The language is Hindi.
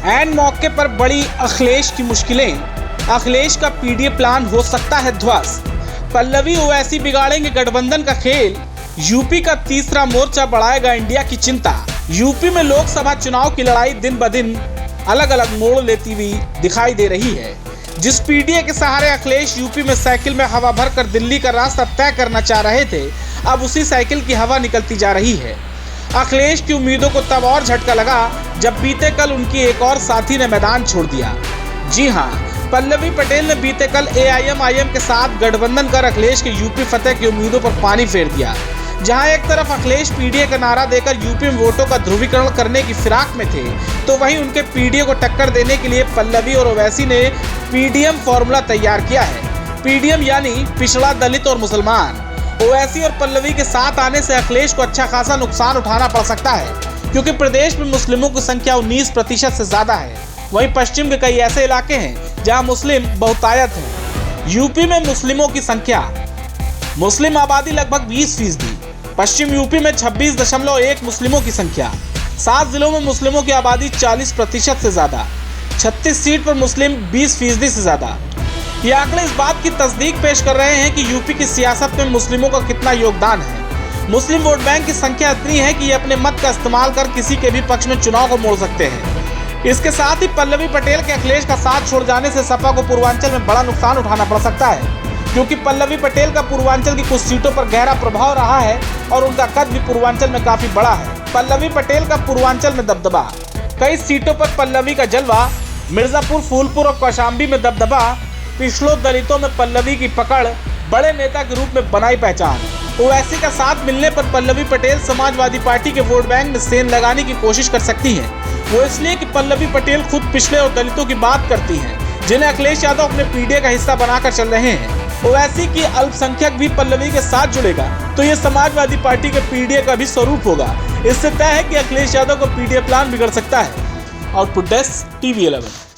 एंड मौके पर बड़ी अखिलेश की मुश्किलें, अखिलेश का पीडीए प्लान हो सकता है ध्वस्त। पल्लवी ओवैसी बिगाड़ेंगे गठबंधन का खेल, यूपी का तीसरा मोर्चा बढ़ाएगा इंडिया की चिंता। यूपी में लोकसभा चुनाव की लड़ाई दिन ब दिन अलग अलग मोड़ लेती हुई दिखाई दे रही है। जिस पीडीए के सहारे अखिलेश यूपी में साइकिल में हवा भरकर दिल्ली का रास्ता तय करना चाह रहे थे, अब उसी साइकिल की हवा निकलती जा रही है। अखिलेश की उम्मीदों को तब और झटका लगा जब बीते कल उनकी एक और साथी ने मैदान छोड़ दिया। जी हां, पल्लवी पटेल ने बीते कल एआईएमआईएम के साथ गठबंधन कर अखिलेश के यूपी फतेह की उम्मीदों पर पानी फेर दिया। जहां एक तरफ अखिलेश पीडीए का नारा देकर यूपी में वोटों का ध्रुवीकरण करने की फिराक में थे, तो वहीं उनके पीडीए को टक्कर देने के लिए पल्लवी और ओवैसी ने पीडीएम फॉर्मूला तैयार किया है। पीडीएम यानी पिछड़ा, दलित और मुसलमान। ओवैसी और पल्लवी के साथ आने से अखिलेश को अच्छा खासा नुकसान उठाना पड़ सकता है, क्योंकि प्रदेश में मुस्लिमों की संख्या 19% से ज्यादा है। वहीं पश्चिम के कई ऐसे इलाके हैं जहां मुस्लिम बहुतायत हैं। यूपी में मुस्लिमों की संख्या, मुस्लिम आबादी लगभग 20%। पश्चिम यूपी में 26.1 मुस्लिमों की संख्या। 7 जिलों में मुस्लिमों की आबादी 40% से ज्यादा। 36 सीट पर मुस्लिम 20% से ज्यादा। ये आंकड़े इस बात की तस्दीक पेश कर रहे हैं कि यूपी की सियासत में मुस्लिमों का कितना योगदान है। मुस्लिम वोट बैंक की संख्या इतनी है कि ये अपने मत का इस्तेमाल कर किसी के भी पक्ष में चुनाव को मोड़ सकते हैं। इसके साथ ही पल्लवी पटेल के अखिलेश का साथ छोड़ जाने से सपा को पूर्वांचल में बड़ा नुकसान उठाना पड़ सकता है, क्योंकि पल्लवी पटेल का पूर्वांचल की कुछ सीटों पर गहरा प्रभाव रहा है और उनका कद भी पूर्वांचल में काफी बड़ा है। पल्लवी पटेल का पूर्वांचल में दबदबा, कई सीटों पर पल्लवी का जलवा। मिर्जापुर, फूलपुर और कौशाम्बी में दबदबा। पिछड़ों, दलितों में पल्लवी की पकड़, बड़े नेता के रूप में बनाई पहचान। ओवैसी का साथ मिलने पर पल्लवी पटेल समाजवादी पार्टी के वोट बैंक में सेंध लगाने की कोशिश कर सकती हैं। वो इसलिए कि पल्लवी पटेल खुद पिछड़े और दलितों की बात करती हैं, जिन्हें अखिलेश यादव अपने पीडीए का हिस्सा बनाकर चल रहे हैं। ओवैसी की अल्पसंख्यक भी पल्लवी के साथ जुड़ेगा तो ये समाजवादी पार्टी के पीडीए का भी स्वरूप होगा। इससे तय है कि अखिलेश यादव का पीडीए प्लान बिगड़ सकता है। Output desk, TV11।